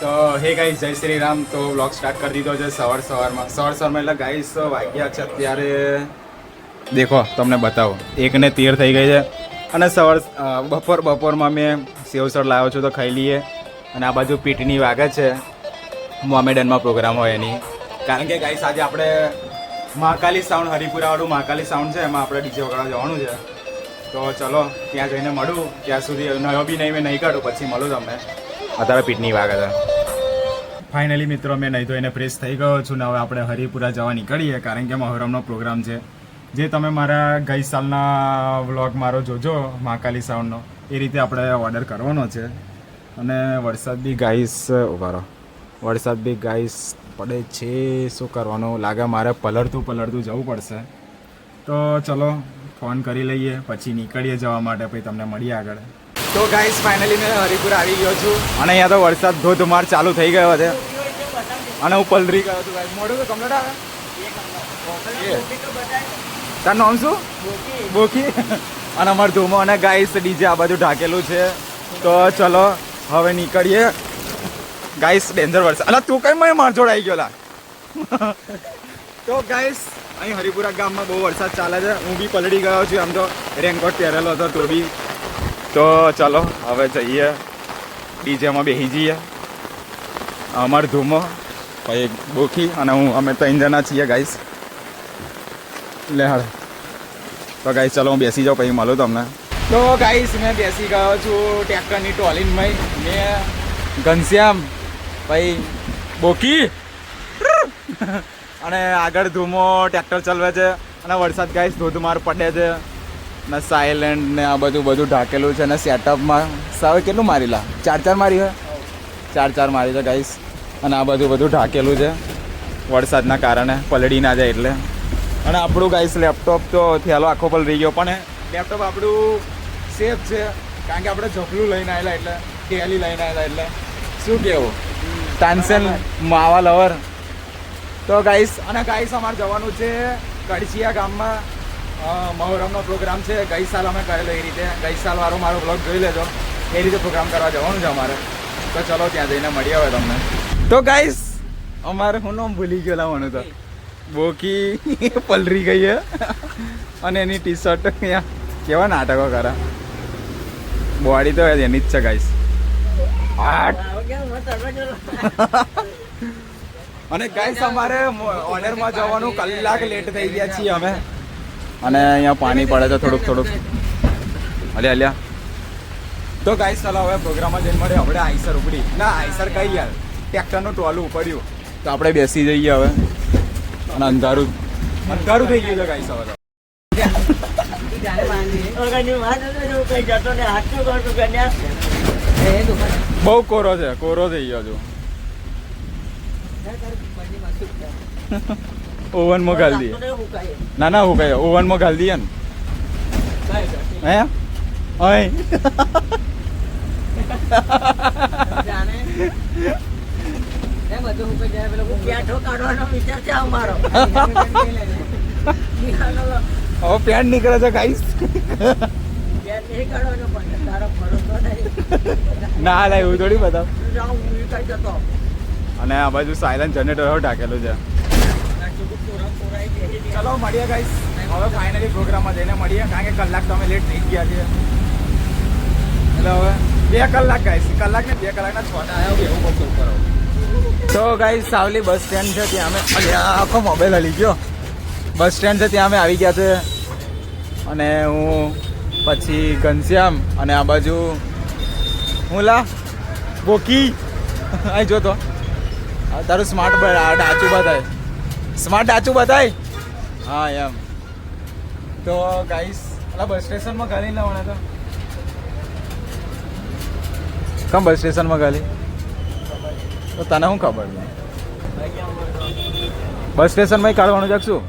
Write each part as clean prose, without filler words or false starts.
તો હે ગાઈસ જય શ્રી રામ. તો વ્લોગ સ્ટાર્ટ કરી દીધો છે સવારમાં એટલે ગાઈસ વાગ્યા છે અત્યારે દેખો તમને બતાવો 1:13 થઈ ગઈ છે અને બપોરમાં મેં સેવસર લાવ્યો છું તો ખાઈ લઈએ. અને આ બાજુ પીઠની વાગે છે મોમેડનમાં પ્રોગ્રામ હોય એની, કારણ કે ગાઈસ આજે આપણે મહાકાલી સાઉન્ડ હરિપુરાવાળું મહાકાલી સાઉન્ડ છે એમાં આપણે ડીજે વગાડવા જવાનું છે. તો ચલો ત્યાં જઈને મળું, ત્યાં સુધી નયો બી નહીં મેં નહીં કાઢું, પછી મળું તમને. અત્યારે પીઠની વાગે છે. ફાઇનલી મિત્રો મેં નહીં ધોઈને ફ્રેશ થઈ ગયો છું ને હવે આપણે હરિપુરા જવા નીકળીએ, કારણ કે મહોરમનો પ્રોગ્રામ છે. જે તમે મારા ગઈ સાલના વ્લોગ મારો જોજો મહાકાલી સાઉન્ડનો, એ રીતે આપણે ઓર્ડર કરવાનો છે. અને વરસાદ બી ગાઈસ પડે છે, શું કરવાનું લાગે મારે પલળતું જવું પડશે. તો ચલો ફોન કરી લઈએ પછી નીકળીએ જવા માટે, પછી તમને મળીએ આગળ. તો ગાઈસ ફાઇનલી મેં હરિપુરા આવી ગયો છું અને અહીંયા તો વરસાદ ધોધમાર ચાલુ થઈ ગયો છે અને હું પલરી ગયો છું. ભાઈ મોઢું તો કમ્પ્લીટ આવે. તારું નામ શું? બોકી. અને અમારું ધૂમો અને ગાઈસ ડીજે આ બાજુ ઢાકેલું છે. તો ચલો હવે નીકળીએ. ગાઈસ ડેન્જર વરસાદ. અલા તું કઈ મને માર જોડ આવી ગયો લા. તો ગાઈસ અહીં હરિપુરા ગામમાં બહુ વરસાદ ચાલે છે. હું બી પલળી ગયો છું, આમ તો રેનકોટ પહેરેલો હતો તો બી. તો ચલો હવે જઈએ ડીજેમાં બેસી જઈએ. અમારું ધૂમો ભાઈ બોકી અને હું અમે 3 જણા છીએ ગાઈસ. લે હાલ તો ગાઈસ ચલો હું બેસી જાઉં પછી મળું તમને. તો ગાઈસ મેં બેસી ગયો છું ટ્રેક્ટરની ટોલીનમાં. મેં ઘનશ્યામ ભાઈ બોકી અને આગળ ધૂમો ટ્રેક્ટર ચલાવે છે અને વરસાદ ગાઈસ ધોધમાર પડે છે ને સાયલેન્ટ ને આ બધું ઢાકેલું છે. અને સેટઅપમાં સાવે કેટલું મારી લા 4 મારી હોય, 4 મારી છે ગાઈસ. અને આ બધું ઢાકેલું છે વરસાદના કારણે, પલળી ના જાય એટલે. અને આપણું ગાઈસ લેપટોપ તો થયેલો આખો પલળી ગયો, પણ લેપટોપ આપણું સેફ છે કારણ કે આપણે ઝપલું લઈને આવેલા, એટલે ટેલી લઈને આવેલા. એટલે શું કહેવું, તાનસેન માવા લવર. તો ગાઈસ અમારે જવાનું છે કડચિયા ગામમાં. મહોરમનો પ્રોગ્રામ છે. ગઈ સાલ અમે કરેલો એ રીતે, ગઈ સાલ વાળો મારો બ્લોગ જોઈ લેજો. એ રીતે પ્રોગ્રામ કરવા જવાનું છે અમારે. તો ચલો ત્યાં જઈને મળીએ હવે તમને. તો ગાઈસ અમારે હું નામ ભૂલી ગયો લાવવાનું તો બોકી પલરી ગઈ છે અને એની ટી શર્ટ અહીંયા કેવા નાટકો કરે. બોડી તો એની જ છે ગાઈસ. અને ગાઈસ અમારે ઓર્ડરમાં જવાનું કલાક લેટ થઈ ગયા છીએ અમે. અને અહીંયા પાણી પડે છે થોડુંક અલ્યા. તો ગાઈસ ચાલો હવે પ્રોગ્રામમાં જઈને મળે. આપણે આઈસર ઉપડી ના આઈસર કઈ યાર ટ્રેક્ટરનું ટોલું ઉપડ્યું તો આપણે બેસી જઈએ હવે. અને અંધારું થઈ ગયું છે ગાઈસ હવે. બહુ કોરો થઈ ગયો છું. ઓવનમાં ઘાલ દઈએ. ના હુકાય ઓવનમાં ઘાલ દઈએ ને. હે અહીં હવે પેન્ટ નીકળે છે ગાઈસ. ના એવું થોડી બતાવ. અને આ બાજુ સાયલેન્ટ જનરેટર ઢાકેલું છે. ચલો મળીએ ગાઈસ હવે ફાઇનલી પ્રોગ્રામમાં જઈને મળીએ, કારણ કે કલાક તો અમે લેટ થઈ ગયા છીએ. એટલે હવે 2 કલાક ગાઈસ, કલાક ને 2 કલાકના 6 આવ્યો એવું બહુ કરો. તો ગાઈસ સાવલી બસ સ્ટેન્ડ છે ત્યાં અમે આખો મોબાઈલ હલી ગયો. બસ સ્ટેન્ડ છે ત્યાં અમે આવી ગયા છે. અને હું પછી ઘનશ્યામ અને આ બાજુ હું લા બોકી અહીં જોતો તારું સ્માર્ટ ડાચું બતાય. હા એમ. તો ગાઈસ બસ સ્ટેશનમાં ગાલી લાવવાના તો કમ બસ સ્ટેશનમાં ગાલી તો તને શું ખબર નહીં. બસ સ્ટેશનમાં કાઢવાનું જાગશું.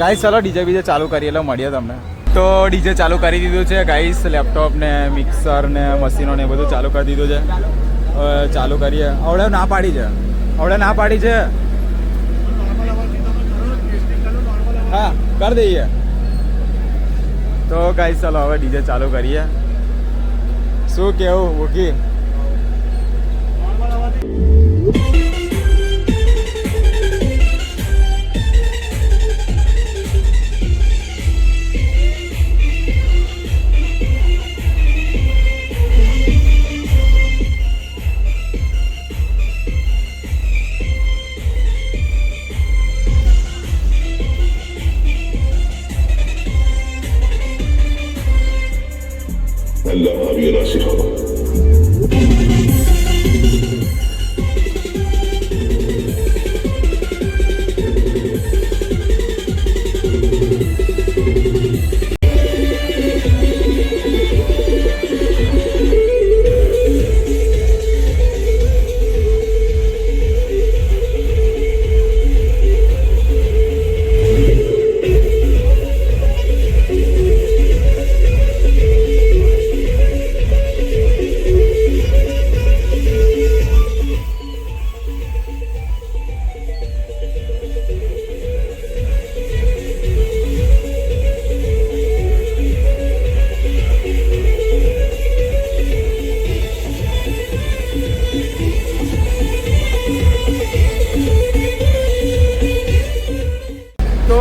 ગાઈસ ચલો ડીજે બીજે ચાલુ કરીએ એટલે મળીએ તમને. તો ડીજે ચાલુ કરી દીધું છે ગાઈસ. લેપટોપ ને મિક્સર ને મશીનો ને બધું ચાલુ કરી દીધું છે. હવે ચાલુ કરીએ. આવડે ના પાડી છે. હા કરી દઈએ. તો ગાઈસ ચલો હવે ડીજે ચાલુ કરીએ. શું કેવું ઓકે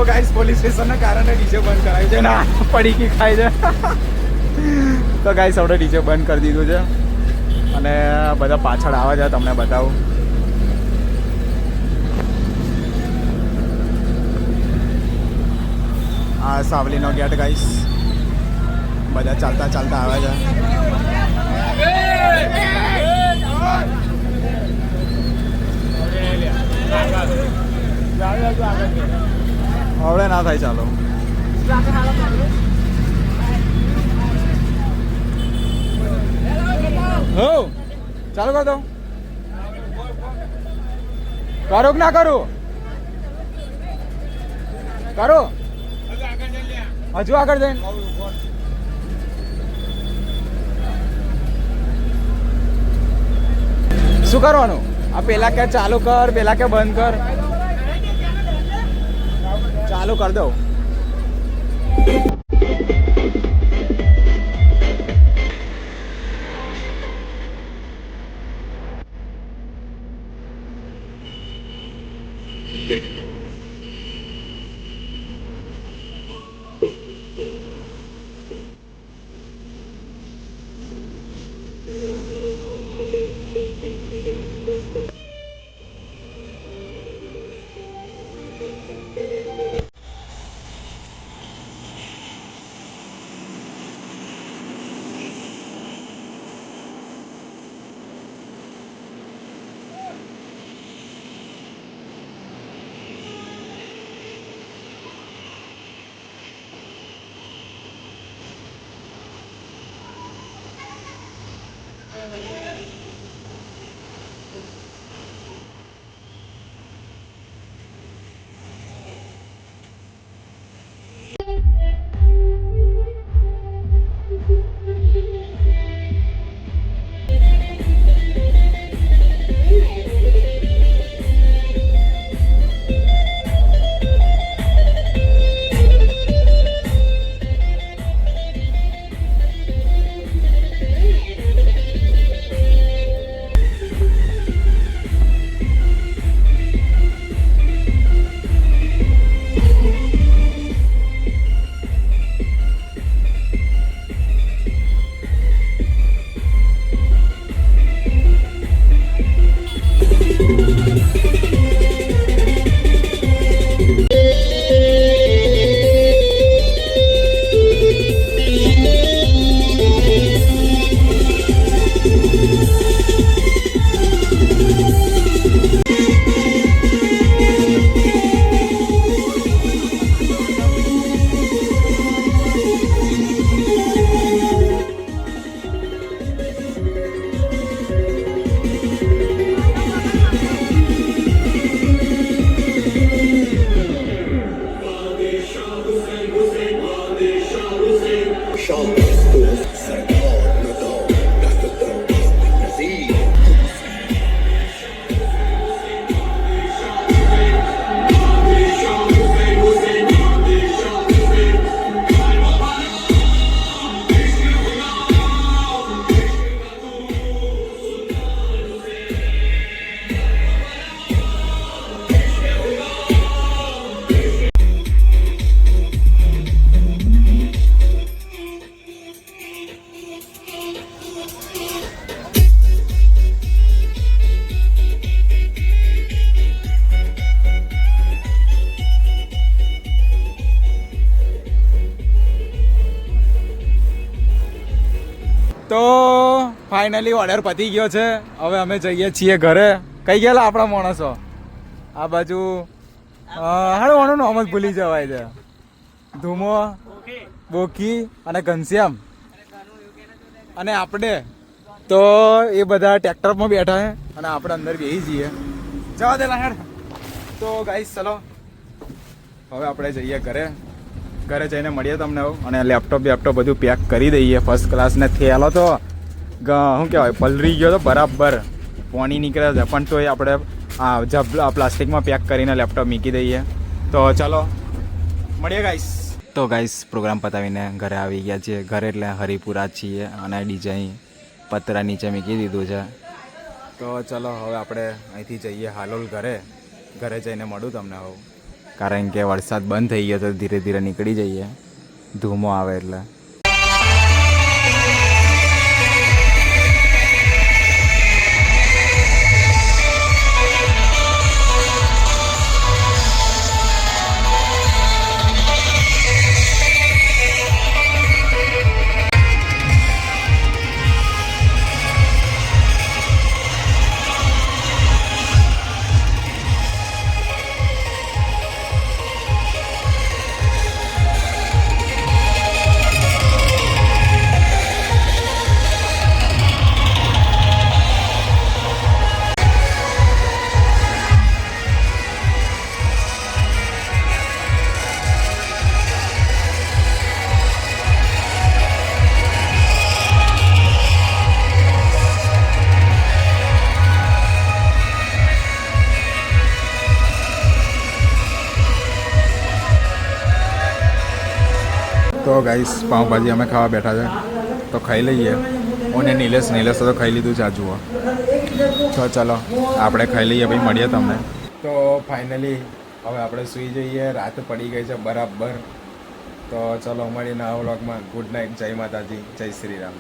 ગાઈસ પોલીસ સ્ટેશનના કારણે ડીજે બંધ કરાવ્યું છે ના પડીકી ખાય છે તો ગાઈસ આપણે ડીજે બંધ કરી દીધું છે અને બધા પાછળ આવે છે તમને બતાવું. આ સાવલીનો ગેટ ગાઈસ બધા ચાલતા ચાલતા આવે છે. હવે ના થાય ચાલો. હો ચાલુ કર દો. કરો કે ના કરું? કરો હજુ આગળ જઈને શું કરવાનું? આ પેલા કે ચાલુ કર, પેલા કે બંધ કર. ચાલુ કર દો. તો ફાઇનલી ઓર્ડર પતી ગયો છે. હવે અમે જઈએ છીએ ઘરે. કઈ ગયેલા આપણા માણસો? આ બાજુ હાડું આનું નામ જ ભૂલી જવાય છે. ધૂમો, બોકી અને ઘનશ્યામ અને આપણે તો એ બધા ટ્રેક્ટરમાં બેઠા છે અને આપણે અંદર બેસી જઈએ. જવા દેલા હેડ. તો ગાઈસ ચલો હવે આપણે જઈએ ઘરે. ઘરે જઈને મળીએ તમને અને લેપટોપ બધું પેક કરી દઈએ ફર્સ્ટ ક્લાસ. ને થયેલો તો શું કહેવાય પલરી ગયો તો બરાબર પાણી નીકળે છે પણ તો એ આપણે પ્લાસ્ટિકમાં પેક કરીને લેપટોપ મૂકી દઈએ. તો ચાલો મળીએ ગાઈસ. તો ગાઈસ પ્રોગ્રામ પતાવીને ઘરે આવી ગયા છીએ. ઘરે એટલે હરિપુરા છીએ અને ડિઝાઇન પતરા નીચે મૂકી દીધું છે. તો ચલો હવે આપણે અહીંથી જઈએ હાલોલ ઘરે. ઘરે જઈને મળું તમને હવે. કારણ કે વરસાદ બંધ થઈ ગયો તો ધીરે ધીરે નીકળી જઈએ, ધૂમો આવે એટલે. તો ગાઈસ પાઉંભાજી અમે ખાવા બેઠા છે, તો ખાઈ લઈએ. હું ને નિલેશ તો ખાઈ લીધું છે, આ જુઓ. તો ચલો આપણે ખાઈ લઈએ, ભાઈ મળીએ તમને. તો ફાઇનલી હવે આપણે સૂઈ જઈએ, રાત પડી ગઈ છે બરાબર. તો ચલો મળીએ નવા વ્લોગમાં. ગુડ નાઇટ, જય માતાજી, જય શ્રી રામ.